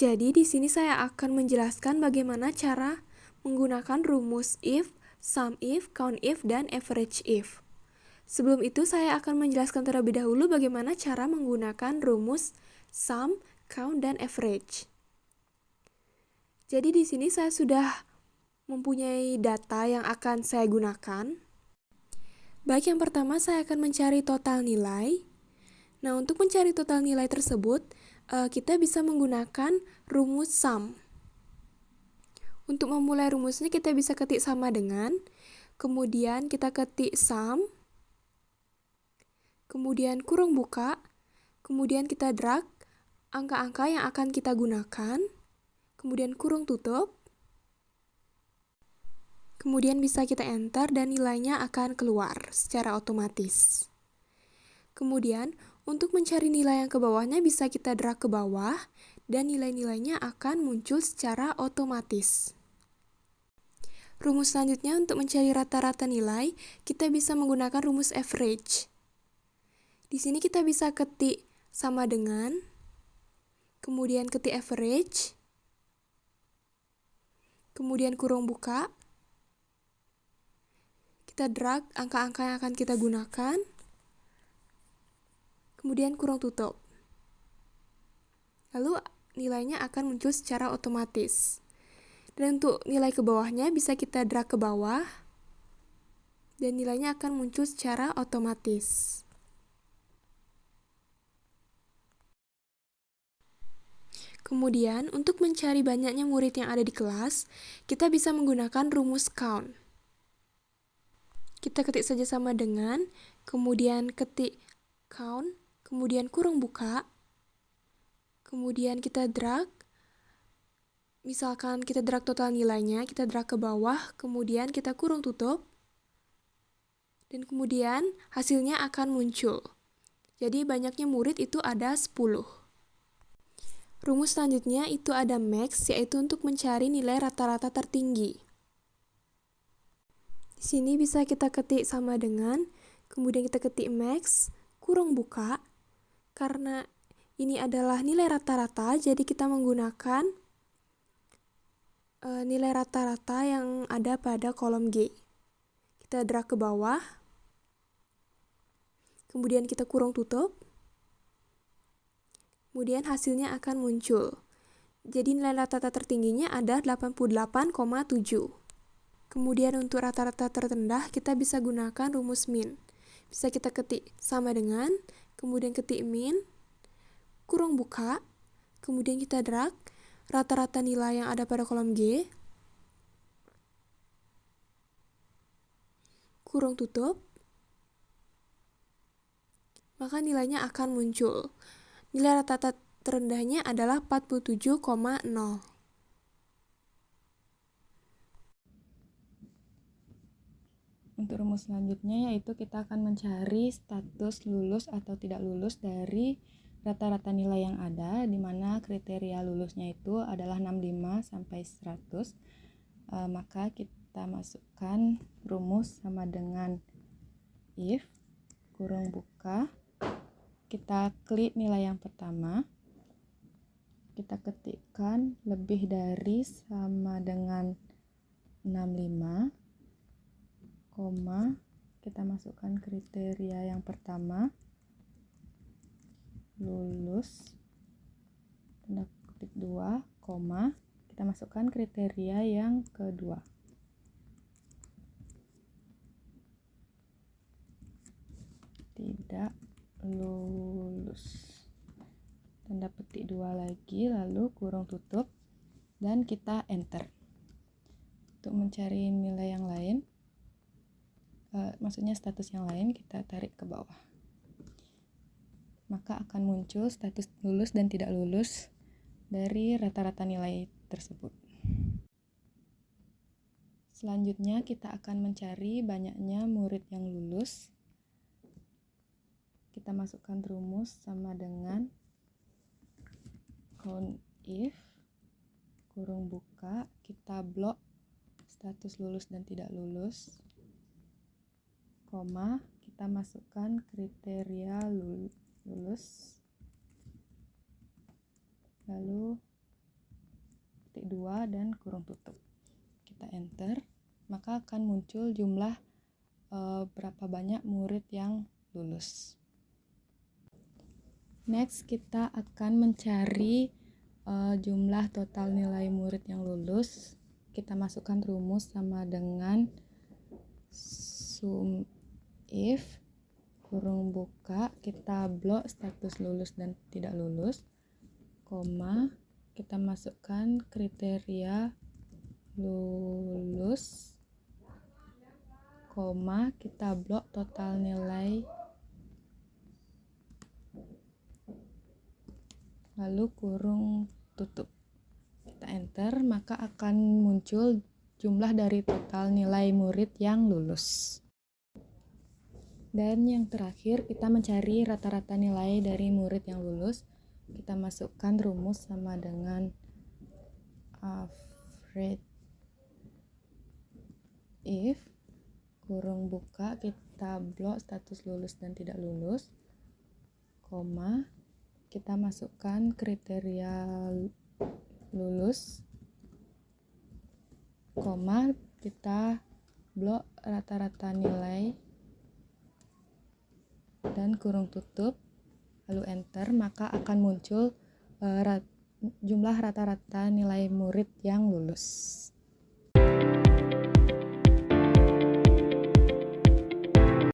Jadi di sini saya akan menjelaskan bagaimana cara menggunakan rumus if, sum if, count if, dan average if. Sebelum itu saya akan menjelaskan terlebih dahulu bagaimana cara menggunakan rumus sum, count, dan average. Jadi di sini saya sudah mempunyai data yang akan saya gunakan. Baik, yang pertama saya akan mencari total nilai. Nah, untuk mencari total nilai tersebut, kita bisa menggunakan rumus sum. Untuk memulai rumusnya kita bisa ketik sama dengan, kemudian kita ketik sum, kemudian kurung buka, kemudian kita drag angka-angka yang akan kita gunakan, kemudian kurung tutup, kemudian bisa kita enter dan nilainya akan keluar secara otomatis. Kemudian, untuk mencari nilai yang ke bawahnya bisa kita drag ke bawah dan nilai-nilainya akan muncul secara otomatis. Rumus selanjutnya untuk mencari rata-rata nilai, kita bisa menggunakan rumus average. Di sini kita bisa ketik sama dengan, kemudian ketik average, kemudian kurung buka, kita drag angka-angka yang akan kita gunakan, kemudian kurung tutup. Lalu nilainya akan muncul secara otomatis. Dan untuk nilai ke bawahnya bisa kita drag ke bawah dan nilainya akan muncul secara otomatis. Kemudian, untuk mencari banyaknya murid yang ada di kelas, kita bisa menggunakan rumus count. Kita ketik saja sama dengan, kemudian ketik count, kemudian kurung buka, kemudian kita drag. Misalkan kita drag total nilainya, kita drag ke bawah, kemudian kita kurung tutup, dan kemudian hasilnya akan muncul. Jadi banyaknya murid itu ada 10. Rumus selanjutnya itu ada max, yaitu untuk mencari nilai rata-rata tertinggi. Di sini bisa kita ketik sama dengan, kemudian kita ketik max, kurung buka, karena ini adalah nilai rata-rata, jadi kita menggunakan nilai rata-rata yang ada pada kolom G. Kita drag ke bawah, kemudian kita kurung tutup, kemudian hasilnya akan muncul. Jadi nilai rata-rata tertingginya ada 88,7. Kemudian untuk rata-rata terendah kita bisa gunakan rumus min. Bisa kita ketik sama dengan, kemudian ketik min, kurung buka, kemudian kita drag rata-rata nilai yang ada pada kolom G, kurung tutup, maka nilainya akan muncul. Nilai rata-rata terendahnya adalah 47,0. Untuk rumus selanjutnya yaitu kita akan mencari status lulus atau tidak lulus dari rata-rata nilai yang ada, di mana kriteria lulusnya itu adalah 65 sampai 100. Maka kita masukkan rumus sama dengan if, kurung buka, kita klik nilai yang pertama, kita ketikkan lebih dari sama dengan 65, kita masukkan kriteria yang pertama, lulus, tanda kutip 2, kita masukkan kriteria yang kedua, tidak lulus, tanda petik 2 lagi, lalu kurung tutup, dan kita enter. Untuk mencari nilai yang lain, maksudnya status yang lain, kita tarik ke bawah, maka akan muncul status lulus dan tidak lulus dari rata-rata nilai tersebut. Selanjutnya kita akan mencari banyaknya murid yang lulus. Kita masukkan rumus sama dengan count if, kurung buka, kita blok status lulus dan tidak lulus, kita masukkan kriteria lulus, lalu petik 2 dan kurung tutup. Kita enter, maka akan muncul jumlah berapa banyak murid yang lulus. Next, kita akan mencari jumlah total nilai murid yang lulus. Kita masukkan rumus sama dengan sum if kurung buka, kita blok status lulus dan tidak lulus, koma, kita masukkan kriteria lulus, koma, kita blok total nilai, lalu kurung tutup. Kita enter, maka akan muncul jumlah dari total nilai murid yang lulus. Dan yang terakhir, kita mencari rata-rata nilai dari murid yang lulus. Kita masukkan rumus sama dengan average if kurung buka, kita blok status lulus dan tidak lulus, koma, kita masukkan kriteria lulus, koma, kita blok rata-rata nilai dan kurung tutup, lalu enter, maka akan muncul jumlah rata-rata nilai murid yang lulus.